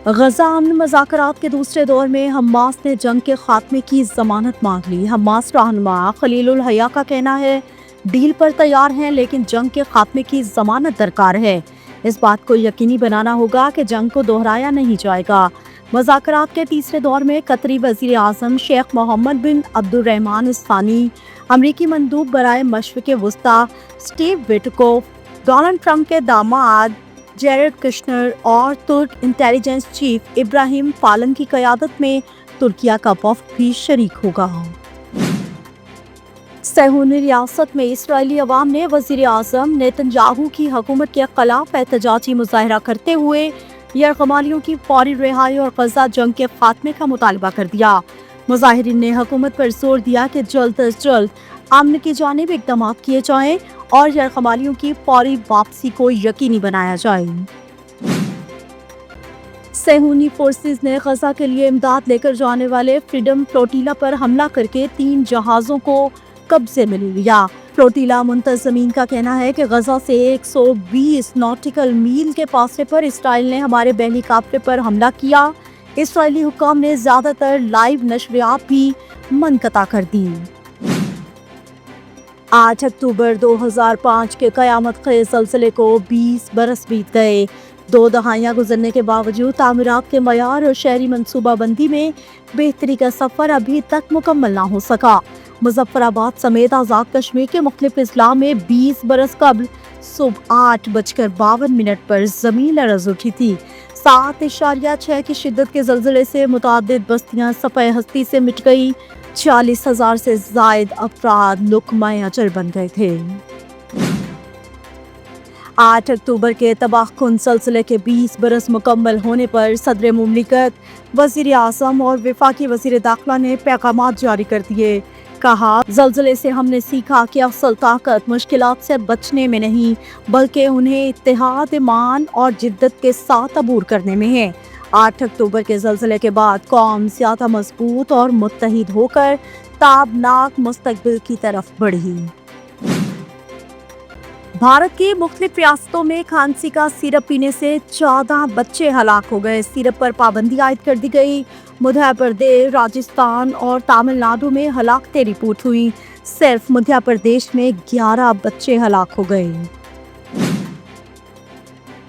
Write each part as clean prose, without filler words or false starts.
غزہ امن مذاکرات کے دوسرے دور میں حماس نے جنگ کے خاتمے کی ضمانت مانگ لی۔ حماس رہنما خلیل الحیہ کا کہنا ہے ڈیل پر تیار ہیں لیکن جنگ کے خاتمے کی ضمانت درکار ہے۔ اس بات کو یقینی بنانا ہوگا کہ جنگ کو دہرایا نہیں جائے گا۔ مذاکرات کے تیسرے دور میں قطری وزیر اعظم شیخ محمد بن عبد الرحمن الثانی، امریکی مندوب برائے مشرق وسطیٰ اسٹیو وٹکوف، ڈونلڈ ٹرمپ کے داماد جیرڈ کشنر اور ترک انٹیلیجنس چیف ابراہیم فالن کی قیادت میں ترکیہ کا وفد بھی شریک ہوگا۔ صہیونی ریاست میں اسرائیلی عوام نے وزیر اعظم نیتن یاہو کی حکومت کے خلاف احتجاجی مظاہرہ کرتے ہوئے یرغمالیوں کی فوری رہائی اور غزہ جنگ کے خاتمے کا مطالبہ کر دیا۔ مظاہرین نے حکومت پر زور دیا کہ جلد از جلد امن کی جانب اقدامات کیے جائیں اور یرغمالیوں کی فوری واپسی کو یقینی بنایا جائے۔ صہیونی فورسز نے غزہ کے لیے امداد لے کر جانے والے فریڈم فلوٹیلا پر حملہ کر کے 3 جہازوں کو قبضے میں لے لیا۔ فلوٹیلا منتظمین کا کہنا ہے کہ غزہ سے 120 ناٹیکل میل کے فاصلے پر اسرائیل نے ہمارے بحری قافلے پر حملہ کیا۔ اسرائیلی حکام نے زیادہ تر لائیو نشریات بھی منقطع کر دی۔ 8 اکتوبر 2005 کے قیامت خیز زلزلے کو 20 برس بیت گئے۔ 2 دہائیاں گزرنے کے باوجود تعمیرات کے معیار اور شہری منصوبہ بندی میں بہتری کا سفر ابھی تک مکمل نہ ہو سکا۔ مظفر آباد سمیت آزاد کشمیر کے مختلف اضلاع میں 20 برس قبل صبح 8:52 پر زمین لرز اٹھی تھی۔ 7.6 کی شدت کے زلزلے سے متعدد بستیاں صفحہ ہستی سے مٹ گئی۔ 40,000 سے زائد افراد لقمہ اجل بن گئے تھے۔ 8 اکتوبر کے تباہ کن زلزلے کے 20 برس مکمل ہونے پر صدر مملکت، وزیر اعظم اور وفاقی وزیر داخلہ نے پیغامات جاری کر دیے۔ کہا، زلزلے سے ہم نے سیکھا کہ اصل طاقت مشکلات سے بچنے میں نہیں بلکہ انہیں اتحاد، ایمان اور جدت کے ساتھ عبور کرنے میں ہے۔ 8 اکتوبر کے زلزلے کے بعد قوم زیادہ مضبوط اور متحد ہو کر تابناک مستقبل کی طرف بڑھی۔ بھارت کی مختلف ریاستوں میں کھانسی کا سیرپ پینے سے 14 بچے ہلاک ہو گئے۔ سیرپ پر پابندی عائد کر دی گئی۔ مدھیہ پردیش، راجستھان اور تامل ناڈو میں ہلاکتیں رپورٹ ہوئی۔ صرف مدھیہ پردیش میں 11 بچے ہلاک ہو گئے۔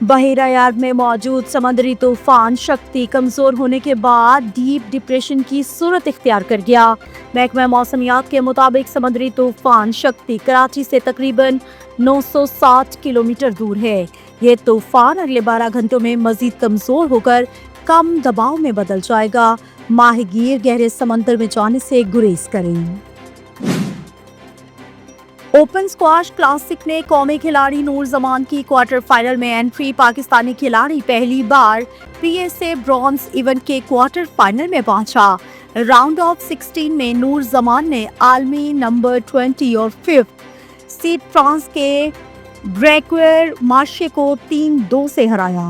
بحیرہ عرب میں موجود سمندری طوفان شکتی کمزور ہونے کے بعد ڈیپ ڈپریشن کی صورت اختیار کر گیا۔ محکمہ موسمیات کے مطابق سمندری طوفان شکتی کراچی سے تقریباً 960 کلومیٹر دور ہے۔ یہ طوفان اگلے 12 گھنٹوں میں مزید کمزور ہو کر کم دباؤ میں بدل جائے گا۔ ماہی گیر گہرے سمندر میں جانے سے گریز کریں۔ اوپن اسکواش کلاسک میں قومی کھلاڑی نور زمان کی کوارٹر فائنل میں انٹری۔ پاکستانی کھلاڑی پہلی بار PSA برونز ایونٹ کے کوارٹر فائنل میں پہنچا۔ راؤنڈ آف 16 میں نور زمان نے عالمی نمبر 20 اور 5th سیڈ فرانس کے گریگوئر مارشے کو 3-2 سے ہرایا۔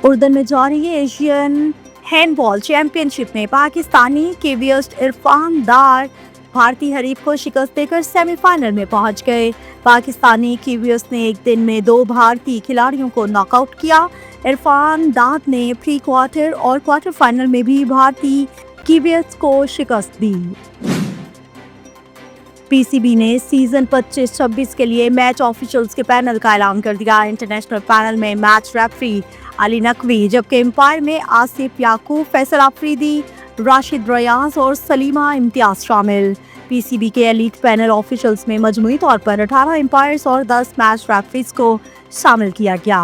اردن میں جاری ایشین ہینڈ بال چیمپئن شپ میں پاکستانی کیویسٹ عرفان ڈار بھارتی حریف کو شکست دے کر سیمی فائنل میں پہنچ گئے۔ پاکستانی کیویسٹ نے ایک دن میں 2 بھارتی کھلاڑیوں کو ناک آؤٹ کیا۔ عرفان ڈار نے پری کوارٹر اور کوارٹر فائنل میں بھی بھارتی کیویسٹ کو شکست دی۔ PCB نے سیزن 25-26 کے لیے میچ آفیشلز کے پینل کا اعلان کر دیا۔ انٹرنیشنل پینل میں میچ ریفری علی نقوی، جبکہ امپائر میں آصف یعقوب، فیصل آفریدی، راشد ریاض اور سلیمہ امتیاز شامل۔ PCB کے ایلیٹ پینل آفیشلز میں مجموعی طور پر 18 امپائرز اور 10 میچ ریفریز کو شامل کیا گیا۔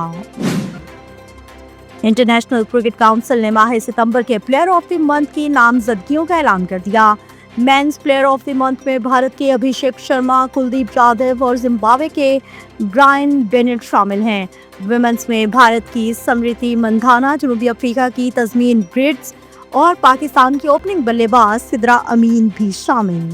انٹرنیشنل کرکٹ کونسل نے ماہ ستمبر کے پلیئر آف دی منتھ کی نامزدگیوں کا اعلان کر دیا۔ Men's player of the month میں بھارت کے ابھیشیک شرما، کلدیپ یادو اور زمبابوے کے برائن بینٹ شامل ہیں۔ ویمنز میں بھارت کی سمرتی مندھانا، جنوبی افریقہ کی تزمین بریڈز اور پاکستان کی اوپننگ بلے باز سدرا امین بھی شامل۔